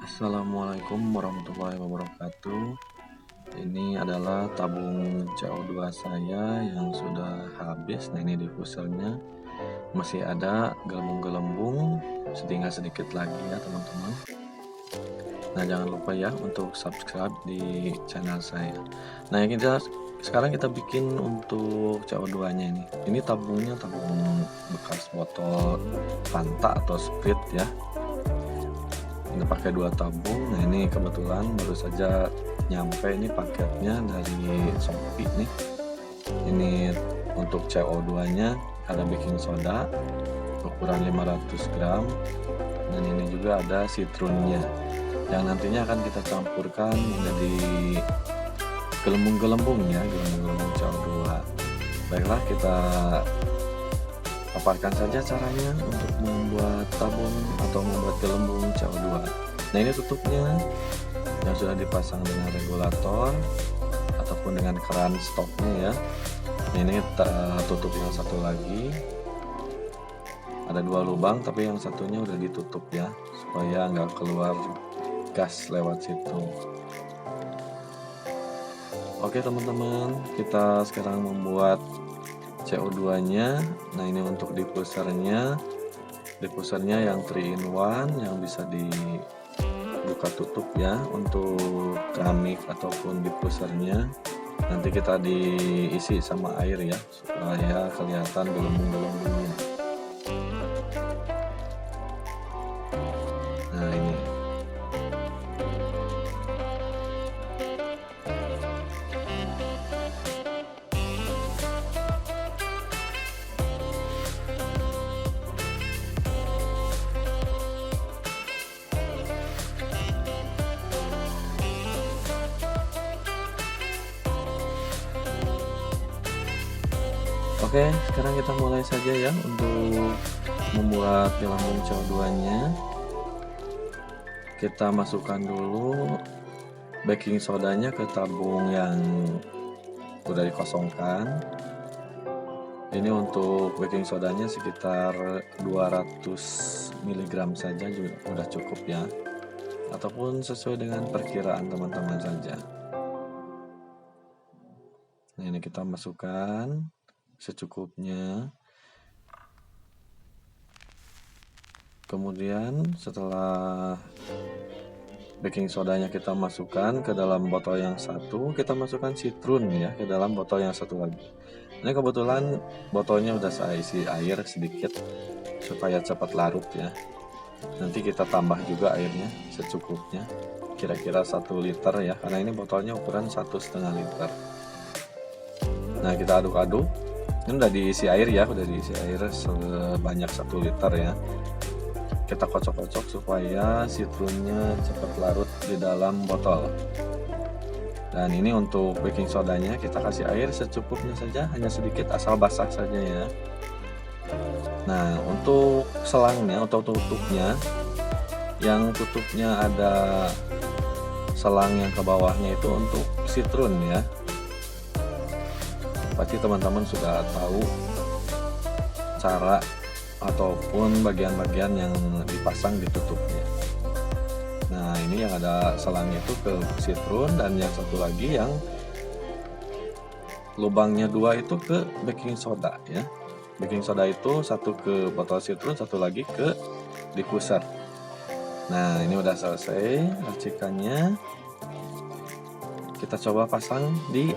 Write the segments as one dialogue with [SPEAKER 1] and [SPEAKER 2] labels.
[SPEAKER 1] Assalamualaikum warahmatullahi wabarakatuh. Ini adalah tabung CO2 saya yang sudah habis. Nah, ini diffusernya masih ada gelembung-gelembung, tinggal sedikit lagi ya teman-teman. Nah, jangan lupa ya untuk subscribe di channel saya. Nah, sekarang kita bikin untuk CO2 nya ini tabungnya tabung bekas botol Fanta atau Sprite ya. Ini pakai 2 tabung. Nah, ini kebetulan baru saja nyampe ini paketnya dari Shopee nih. Ini untuk CO2 nya ada baking soda ukuran 500 gram, dan ini juga ada citrunnya yang nantinya akan kita campurkan menjadi gelembung-gelembung ya, gelembung-gelembung CO2. Baiklah, kita paparkan saja caranya untuk membuat tabung atau membuat gelembung CO2. Nah, ini tutupnya yang sudah dipasang dengan regulator ataupun dengan keran stopnya ya. Nah, ini kita tutup yang satu lagi. Ada 2 lubang tapi yang satunya udah ditutup ya, supaya nggak keluar gas lewat situ. Oke teman-teman, kita sekarang membuat CO2 nya. Nah, ini untuk diffusernya yang 3-in-1 yang bisa dibuka tutup ya. Untuk keramik ataupun diffusernya nanti kita diisi sama air ya, supaya kelihatan gelembung-gelembungnya. Nah, ini oke, sekarang kita mulai saja ya untuk membuat gelembung CO2 nya. Kita masukkan dulu baking sodanya ke tabung yang udah dikosongkan. Ini untuk baking sodanya sekitar 200 mg saja juga udah cukup ya, ataupun sesuai dengan perkiraan teman-teman saja. Nah, ini kita masukkan secukupnya. Kemudian setelah baking sodanya kita masukkan ke dalam botol yang satu, kita masukkan citrun ya ke dalam botol yang satu lagi. Ini kebetulan botolnya udah saya isi air sedikit supaya cepat larut ya. Nanti kita tambah juga airnya secukupnya, kira-kira 1 liter ya, karena ini botolnya ukuran 1,5 liter. Nah, kita aduk-aduk. Ini udah diisi air ya, udah diisi air sebanyak 1 liter ya. Kita kocok-kocok supaya citrunnya cepat larut di dalam botol. Dan ini untuk baking sodanya kita kasih air secukupnya saja, hanya sedikit asal basah saja ya. Nah, untuk selangnya atau tutupnya, yang tutupnya ada selang yang ke bawahnya itu untuk citrun ya. Pasti teman-teman sudah tahu cara ataupun bagian-bagian yang dipasang di tutupnya. Nah, ini yang ada selangnya itu ke citrun, dan yang satu lagi yang lubangnya 2 itu ke baking soda ya. Baking soda itu satu ke botol citrun, satu lagi ke diffuser. Nah, ini udah selesai racikannya. Kita coba pasang di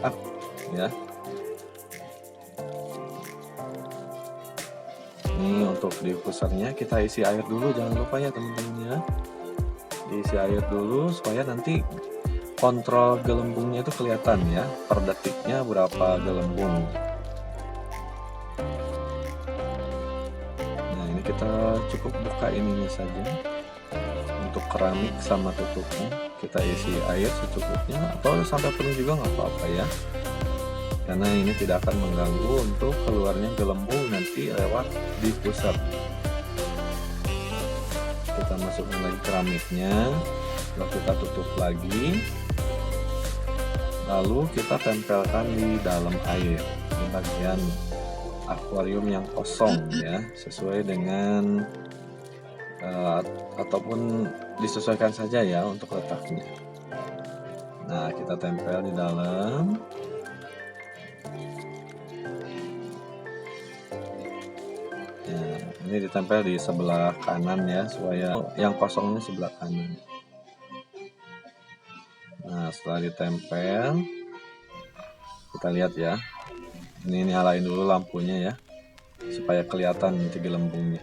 [SPEAKER 1] ya. Ini untuk diffusernya kita isi air dulu, jangan lupa ya teman-teman ya. Diisi air dulu supaya nanti kontrol gelembungnya itu kelihatan ya, per detiknya berapa gelembung. Nah, ini kita cukup buka ininya saja. Untuk keramik sama tutupnya kita isi air secukupnya, atau sampai penuh juga nggak apa-apa ya, karena ini tidak akan mengganggu untuk keluarnya gelembung nanti lewat diffuser. Kita masukkan lagi keramiknya, lalu kita tutup lagi, lalu kita tempelkan di dalam air di bagian akuarium yang kosong ya, sesuai dengan ataupun disesuaikan saja ya untuk letaknya. Nah, kita tempel di dalam. Nah, ini ditempel di sebelah kanan ya, supaya yang kosongnya sebelah kanan. Nah, setelah ditempel, kita lihat ya. Ini nyalain dulu lampunya ya, supaya kelihatan nanti gelembungnya.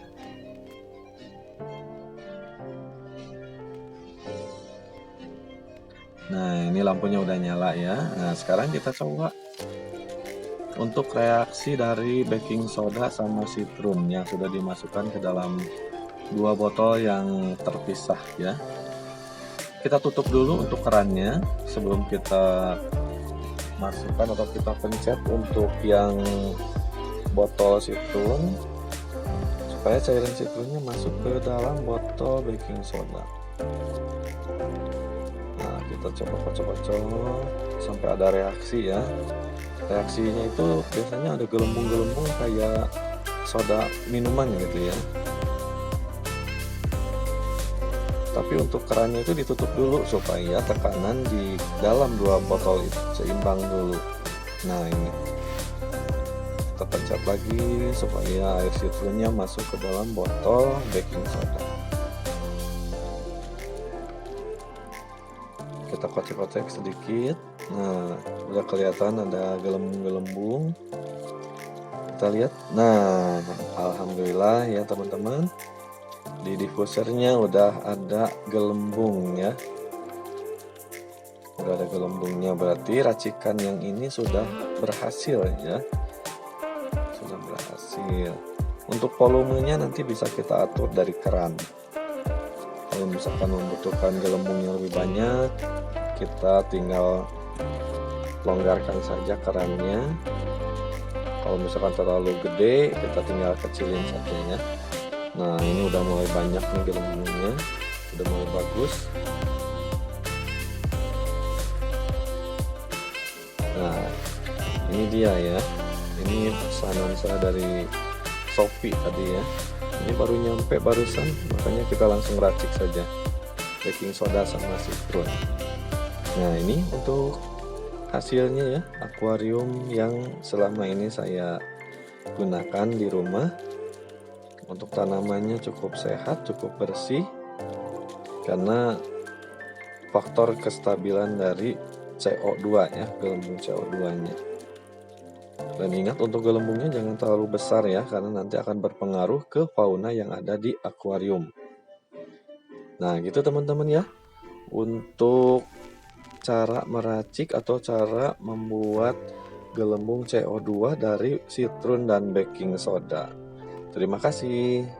[SPEAKER 1] Nah, ini lampunya udah nyala ya. Nah, sekarang kita coba untuk reaksi dari baking soda sama citron yang sudah dimasukkan ke dalam dua botol yang terpisah ya. Kita tutup dulu untuk kerannya sebelum kita masukkan atau kita pencet untuk yang botol citron, supaya cairan citronnya masuk ke dalam botol baking soda. Nah, kita coba kocok-kocok sampai ada reaksi ya. Reaksinya itu biasanya ada gelembung-gelembung kayak soda minuman gitu ya. Tapi untuk kerannya itu ditutup dulu supaya tekanan di dalam dua botol itu seimbang dulu. Nah, ini kita pencet lagi supaya air citronnya masuk ke dalam botol baking soda. Kita kocek-kocek sedikit. Nah, udah kelihatan ada gelembung-gelembung. Kita lihat. Nah, alhamdulillah ya teman-teman, di diffusernya udah ada gelembung ya. Udah ada gelembungnya, berarti racikan yang ini sudah berhasil ya. Sudah berhasil. Untuk volumenya nanti bisa kita atur dari keran. Kalau misalkan membutuhkan gelembung yang lebih banyak, kita tinggal longgarkan saja kerannya. Kalau misalkan terlalu gede, kita tinggal kecilin saja ya. Nah, ini udah mulai banyak nih gelembungnya, udah mulai bagus. Nah, ini dia ya. Ini pesanan saya dari Shopee tadi ya. Ini baru nyampe barusan, makanya kita langsung racik saja baking soda sama citron. Nah, ini untuk hasilnya ya, akuarium yang selama ini saya gunakan di rumah. Untuk tanamannya cukup sehat, cukup bersih, karena faktor kestabilan dari CO2 ya, gelembung CO2-nya. Dan ingat, untuk gelembungnya jangan terlalu besar ya, karena nanti akan berpengaruh ke fauna yang ada di akuarium. Nah, gitu teman-teman ya, untuk cara meracik atau cara membuat gelembung CO2 dari citron dan baking soda. Terima kasih.